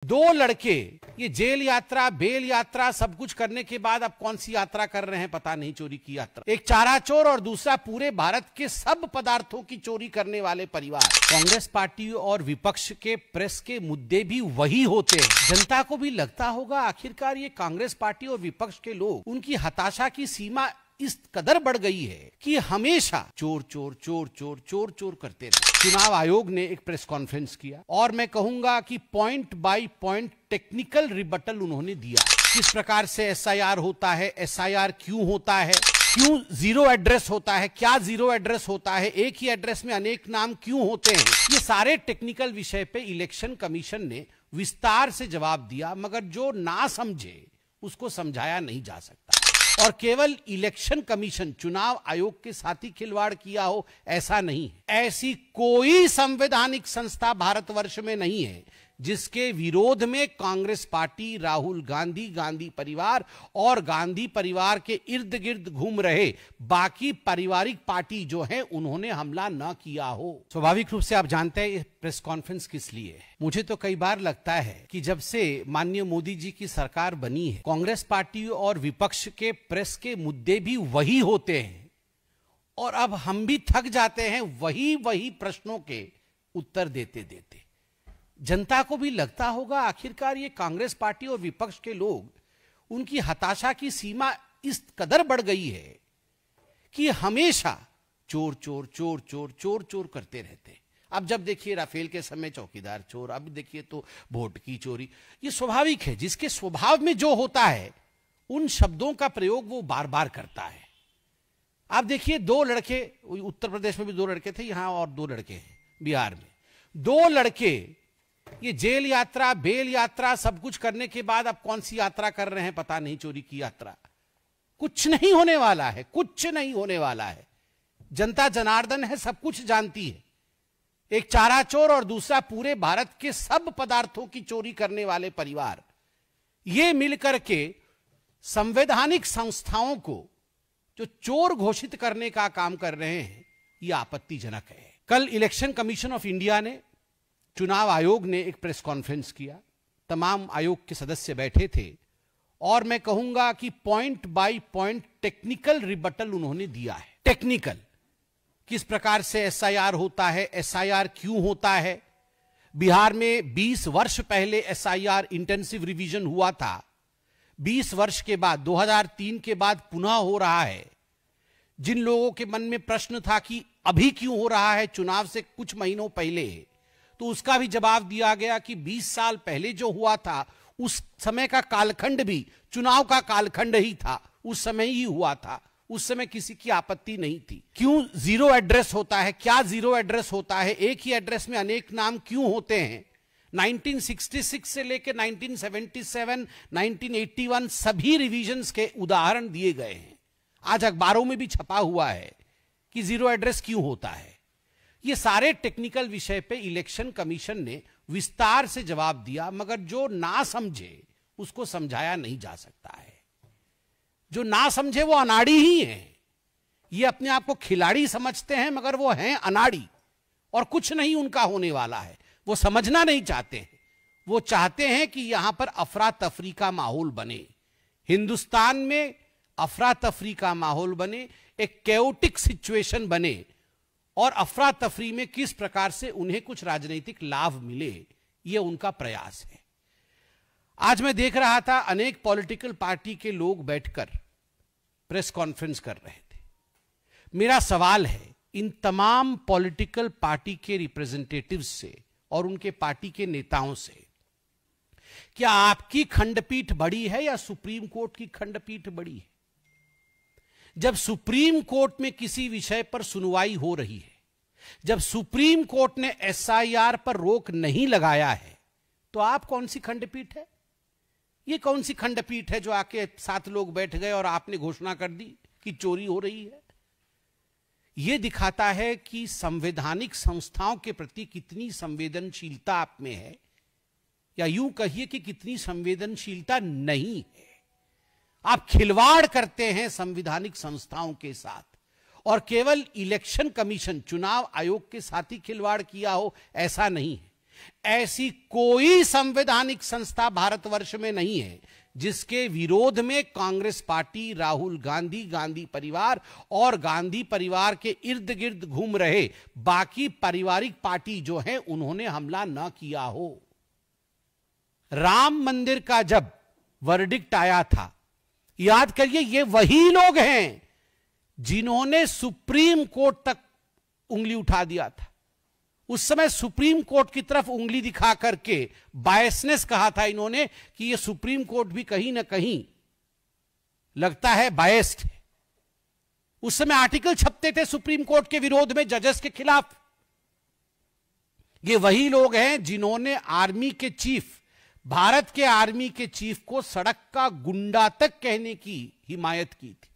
दो लड़के ये जेल यात्रा, बेल यात्रा सब कुछ करने के बाद अब कौन सी यात्रा कर रहे हैं पता नहीं, चोरी की यात्रा। एक चारा चोर और दूसरा पूरे भारत के सब पदार्थों की चोरी करने वाले परिवार। कांग्रेस पार्टी और विपक्ष के प्रेस के मुद्दे भी वही होते हैं। जनता को भी लगता होगा आखिरकार ये कांग्रेस पार्टी और विपक्ष के लोग, उनकी हताशा की सीमा इस कदर बढ़ गई है कि हमेशा चोर चोर चोर चोर चोर चोर करते रहे। चुनाव आयोग ने एक प्रेस कॉन्फ्रेंस किया और मैं कहूंगा कि point by point technical rebuttal उन्होंने दिया। किस प्रकार से एसआईआर होता है, एसआईआर क्यों होता है, क्यों जीरो एड्रेस होता है, क्या जीरो एड्रेस होता है, एक ही एड्रेस में अनेक नाम क्यों होते हैं, ये सारे टेक्निकल विषय पे इलेक्शन कमीशन ने विस्तार से जवाब दिया। मगर जो ना समझे उसको समझाया नहीं जा सकता। और केवल इलेक्शन कमीशन, चुनाव आयोग के साथ ही खिलवाड़ किया हो ऐसा नहीं है। ऐसी कोई संवैधानिक संस्था भारतवर्ष में नहीं है जिसके विरोध में कांग्रेस पार्टी, राहुल गांधी, गांधी परिवार और गांधी परिवार के इर्द गिर्द घूम रहे बाकी पारिवारिक पार्टी जो है उन्होंने हमला न किया हो। स्वाभाविक रूप से आप जानते हैं ये प्रेस कॉन्फ्रेंस किस लिए है। मुझे तो कई बार लगता है कि जब से माननीय मोदी जी की सरकार बनी है, कांग्रेस पार्टी और विपक्ष के प्रेस के मुद्दे भी वही होते हैं और अब हम भी थक जाते हैं वही प्रश्नों के उत्तर देते देते। जनता को भी लगता होगा आखिरकार ये कांग्रेस पार्टी और विपक्ष के लोग, उनकी हताशा की सीमा इस कदर बढ़ गई है कि हमेशा चोर चोर चोर चोर चोर चोर करते रहते। अब जब देखिए राफेल के समय चौकीदार चोर, अब देखिए तो वोट की चोरी। ये स्वाभाविक है, जिसके स्वभाव में जो होता है उन शब्दों का प्रयोग वो बार बार करता है। आप देखिए दो लड़के, उत्तर प्रदेश में भी दो लड़के थे, यहां और दो लड़के हैं बिहार में। दो लड़के ये जेल यात्रा, बेल यात्रा सब कुछ करने के बाद अब कौन सी यात्रा कर रहे हैं पता नहीं, चोरी की यात्रा। कुछ नहीं होने वाला है, कुछ नहीं होने वाला है। जनता जनार्दन है, सब कुछ जानती है। एक चारा चोर और दूसरा पूरे भारत के सब पदार्थों की चोरी करने वाले परिवार, ये मिलकर के संवैधानिक संस्थाओं को जो चोर घोषित करने का काम कर रहे हैं, यह आपत्तिजनक है। कल इलेक्शन कमीशन ऑफ इंडिया ने, चुनाव आयोग ने एक प्रेस कॉन्फ्रेंस किया। तमाम आयोग के सदस्य बैठे थे और मैं कहूंगा कि point by point technical rebuttal उन्होंने दिया है। टेक्निकल, किस प्रकार से एसआईआर होता है, एसआईआर क्यों होता है। बिहार में 20 वर्ष पहले एसआईआर इंटेंसिव रिवीजन हुआ था, 20 वर्ष के बाद 2003 के बाद पुनः हो रहा है। जिन लोगों के मन में प्रश्न था कि अभी क्यों हो रहा है, चुनाव से कुछ महीनों पहले, तो उसका भी जवाब दिया गया कि 20 साल पहले जो हुआ था उस समय का कालखंड भी चुनाव का कालखंड ही था, उस समय ही हुआ था, उस समय किसी की आपत्ति नहीं थी। क्यों जीरो एड्रेस होता है, क्या जीरो एड्रेस होता है, एक ही एड्रेस में अनेक नाम क्यों होते हैं। 1966 से लेकर 1977, 1981 सभी रिवीजन्स के उदाहरण दिए गए हैं। आज अखबारों में भी छपा हुआ है कि जीरो एड्रेस क्यों होता है। ये सारे टेक्निकल विषय पे इलेक्शन कमीशन ने विस्तार से जवाब दिया। मगर जो ना समझे उसको समझाया नहीं जा सकता है। जो ना समझे वो अनाड़ी ही है। ये अपने आप को खिलाड़ी समझते हैं मगर वो हैं अनाड़ी और कुछ नहीं उनका होने वाला है। वो समझना नहीं चाहते हैं। वो चाहते हैं कि यहां पर अफरा तफरी का माहौल बने, हिंदुस्तान में अफरा तफरी का माहौल बने, एक कैओटिक सिचुएशन बने और अफरा तफरी में किस प्रकार से उन्हें कुछ राजनीतिक लाभ मिले, यह उनका प्रयास है। आज मैं देख रहा था अनेक पॉलिटिकल पार्टी के लोग बैठकर प्रेस कॉन्फ्रेंस कर रहे थे। मेरा सवाल है इन तमाम पॉलिटिकल पार्टी के रिप्रेजेंटेटिव्स से और उनके पार्टी के नेताओं से, क्या आपकी खंडपीठ बड़ी है या सुप्रीम कोर्ट की खंडपीठ बड़ी है? जब सुप्रीम कोर्ट में किसी विषय पर सुनवाई हो रही है, जब सुप्रीम कोर्ट ने एसआईआर पर रोक नहीं लगाया है, तो आप कौन सी खंडपीठ है? ये कौन सी खंडपीठ है जो आके 7 लोग बैठ गए और आपने घोषणा कर दी कि चोरी हो रही है? यह दिखाता है कि संवैधानिक संस्थाओं के प्रति कितनी संवेदनशीलता आप में है, या यूं कहिए कि कितनी संवेदनशीलता नहीं है। आप खिलवाड़ करते हैं संवैधानिक संस्थाओं के साथ और केवल इलेक्शन कमीशन, चुनाव आयोग के साथ ही खिलवाड़ किया हो ऐसा नहीं है। ऐसी कोई संवैधानिक संस्था भारतवर्ष में नहीं है जिसके विरोध में कांग्रेस पार्टी, राहुल गांधी, गांधी परिवार और गांधी परिवार के इर्द गिर्द घूम रहे बाकी पारिवारिक पार्टी जो है उन्होंने हमला न किया हो। राम मंदिर का जब वर्डिक्ट आया था, याद करिए, ये वही लोग हैं जिन्होंने सुप्रीम कोर्ट तक उंगली उठा दिया था। उस समय सुप्रीम कोर्ट की तरफ उंगली दिखा करके बायसनेस कहा था इन्होंने कि ये सुप्रीम कोर्ट भी कहीं ना कहीं लगता है बायस्ड है। उस समय आर्टिकल छपते थे सुप्रीम कोर्ट के विरोध में, जजेस के खिलाफ। ये वही लोग हैं जिन्होंने आर्मी के चीफ, भारत के आर्मी के चीफ को सड़क का गुंडा तक कहने की हिमायत की थी।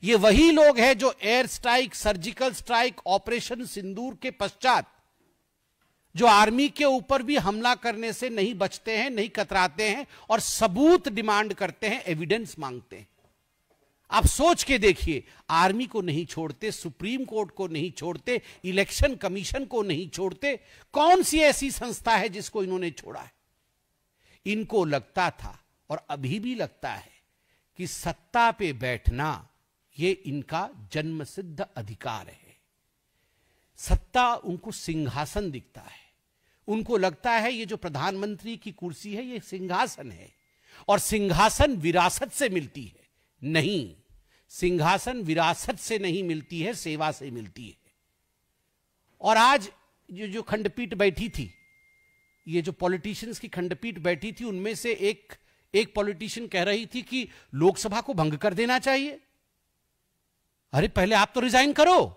ये वही लोग हैं जो air strike, surgical strike, operation Sindoor के पश्चात जो आर्मी के ऊपर भी हमला करने से नहीं बचते हैं, नहीं कतराते हैं और सबूत डिमांड करते हैं, एविडेंस मांगते हैं। आप सोच के देखिए, आर्मी को नहीं छोड़ते, सुप्रीम कोर्ट को नहीं छोड़ते, इलेक्शन कमीशन को नहीं छोड़ते, कौन सी ऐसी संस्था है जिसको इन्होंने छोड़ा है? इनको लगता था और अभी भी लगता है कि सत्ता पे बैठना ये इनका जन्मसिद्ध अधिकार है। सत्ता उनको सिंहासन दिखता है। उनको लगता है ये जो प्रधानमंत्री की कुर्सी है ये सिंहासन है और सिंहासन विरासत से मिलती है। नहीं, सिंहासन विरासत से नहीं मिलती है, सेवा से मिलती है। और आज जो खंडपीठ बैठी थी, ये जो पॉलिटिशियंस की खंडपीठ बैठी थी, उनमें से एक पॉलिटिशियन कह रही थी कि लोकसभा को भंग कर देना चाहिए। अरे पहले आप तो रिजाइन करो।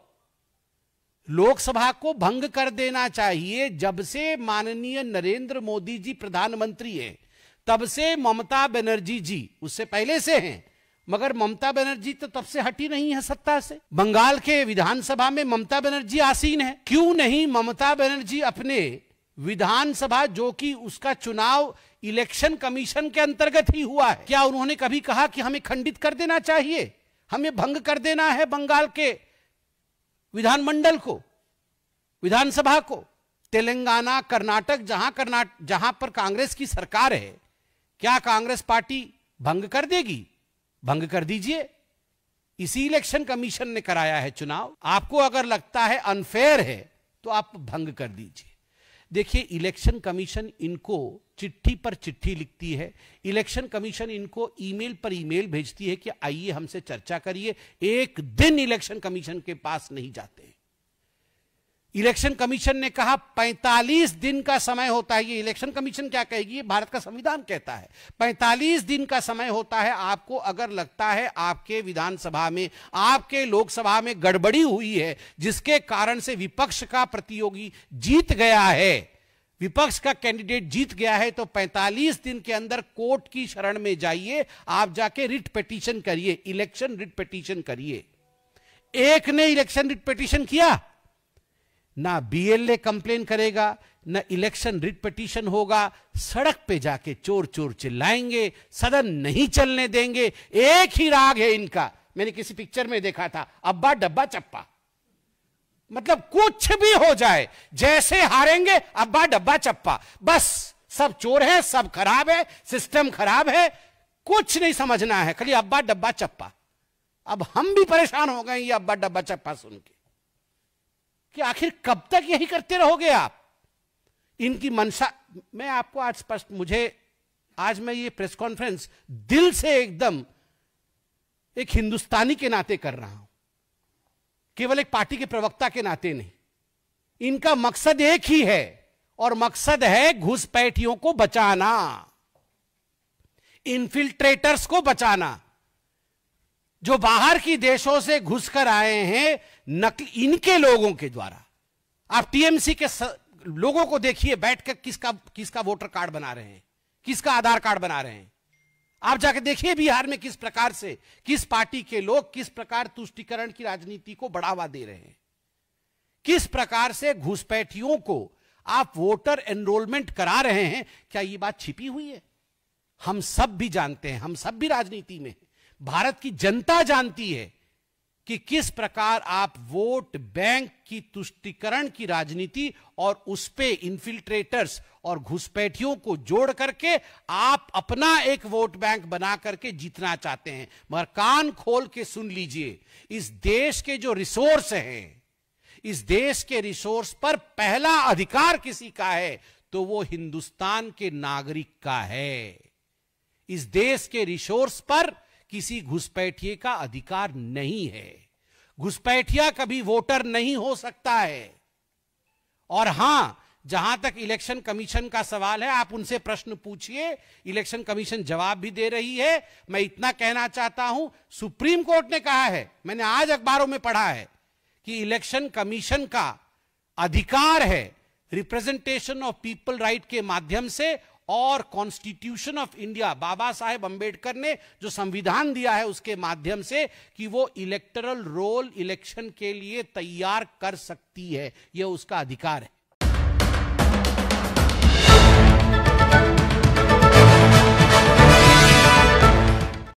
लोकसभा को भंग कर देना चाहिए। जब से माननीय नरेंद्र मोदी जी प्रधानमंत्री हैं, तब से ममता बनर्जी जी, उससे पहले से हैं, मगर ममता बनर्जी तो तब से हटी नहीं है सत्ता से। बंगाल के विधानसभा में ममता बनर्जी आसीन है। क्यों नहीं ममता बनर्जी अपने विधानसभा, जो कि उसका चुनाव इलेक्शन कमीशन के अंतर्गत ही हुआ है, क्या उन्होंने कभी कहा कि हमें खंडित कर देना चाहिए, हमें भंग कर देना है बंगाल के विधानमंडल को, विधानसभा को? तेलंगाना, कर्नाटक, जहां पर कांग्रेस की सरकार है, क्या कांग्रेस पार्टी भंग कर देगी? भंग कर दीजिए। इसी इलेक्शन कमीशन ने कराया है चुनाव। आपको अगर लगता है अनफेयर है तो आप भंग कर दीजिए। देखिए, इलेक्शन कमीशन इनको चिट्ठी पर चिट्ठी लिखती है, इलेक्शन कमीशन इनको ईमेल पर ईमेल भेजती है कि आइए हमसे चर्चा करिए। एक दिन इलेक्शन कमीशन के पास नहीं जाते। इलेक्शन कमीशन ने कहा 45 दिन का समय होता है। ये इलेक्शन कमीशन क्या कहेगी, ये भारत का संविधान कहता है 45 दिन का समय होता है। आपको अगर लगता है आपके विधानसभा में, आपके लोकसभा में गड़बड़ी हुई है जिसके कारण से विपक्ष का प्रतियोगी जीत गया है, विपक्ष का कैंडिडेट जीत गया है, तो 45 दिन के अंदर कोर्ट की शरण में जाइए। आप जाके रिट पिटीशन करिए, इलेक्शन रिट पिटीशन करिए। एक ने इलेक्शन रिट पिटीशन किया, ना बीएलए कंप्लेन करेगा, ना इलेक्शन रिट पिटीशन होगा। सड़क पे जाके चोर चोर चिल्लाएंगे, सदन नहीं चलने देंगे। एक ही राग है इनका, मैंने किसी पिक्चर में देखा था, अब्बा डब्बा चप्पा। मतलब कुछ भी हो जाए, जैसे हारेंगे अब्बा डब्बा चप्पा, बस सब चोर है, सब खराब है, सिस्टम खराब है, कुछ नहीं समझना है, खाली अब्बा डब्बा चप्पा। अब हम भी परेशान हो गए ये अब्बा डब्बा चप्पा सुन के कि आखिर कब तक यही करते रहोगे आप। इनकी मंशा, मैं आपको आज स्पष्ट, आज मैं ये प्रेस कॉन्फ्रेंस दिल से एकदम एक हिंदुस्तानी के नाते कर रहा हूं, केवल एक पार्टी के प्रवक्ता के नाते नहीं। इनका मकसद एक ही है और मकसद है घुसपैठियों को बचाना, इन्फिल्ट्रेटर्स को बचाना, जो बाहर की देशों से घुसकर आए हैं नकली इनके लोगों के द्वारा। आप टीएमसी के लोगों को देखिए बैठकर किसका वोटर कार्ड बना रहे हैं, किसका आधार कार्ड बना रहे हैं। आप जाकर देखिए बिहार में किस प्रकार से, किस पार्टी के लोग किस प्रकार तुष्टीकरण की राजनीति को बढ़ावा दे रहे हैं, किस प्रकार से घुसपैठियों को आप वोटर एनरोलमेंट करा रहे हैं। क्या यह बात छिपी हुई है? हम सब भी जानते हैं, हम सब भी राजनीति में, भारत की जनता जानती है कि किस प्रकार आप वोट बैंक की तुष्टीकरण की राजनीति और उस पे इन्फिल्ट्रेटर्स और घुसपैठियों को जोड़ करके आप अपना एक वोट बैंक बना करके जीतना चाहते हैं। मगर कान खोल के सुन लीजिए, इस देश के जो रिसोर्स हैं, इस देश के रिसोर्स पर पहला अधिकार किसी का है तो वो हिंदुस्तान के नागरिक का है। इस देश के रिसोर्स पर किसी घुसपैठिए का अधिकार नहीं है। घुसपैठिया कभी वोटर नहीं हो सकता है। और हां, जहां तक इलेक्शन कमीशन का सवाल है, आप उनसे प्रश्न पूछिए, इलेक्शन कमीशन जवाब भी दे रही है। मैं इतना कहना चाहता हूं, सुप्रीम कोर्ट ने कहा है, मैंने आज अखबारों में पढ़ा है कि इलेक्शन कमीशन का अधिकार है रिप्रेजेंटेशन ऑफ पीपल राइट के माध्यम से और constitution of India, Baba Saheb Ambedkar ने जो संविधान दिया है उसके माध्यम से, कि वो इलेक्टरल रोल इलेक्शन के लिए तैयार कर सकती है। यह उसका अधिकार है।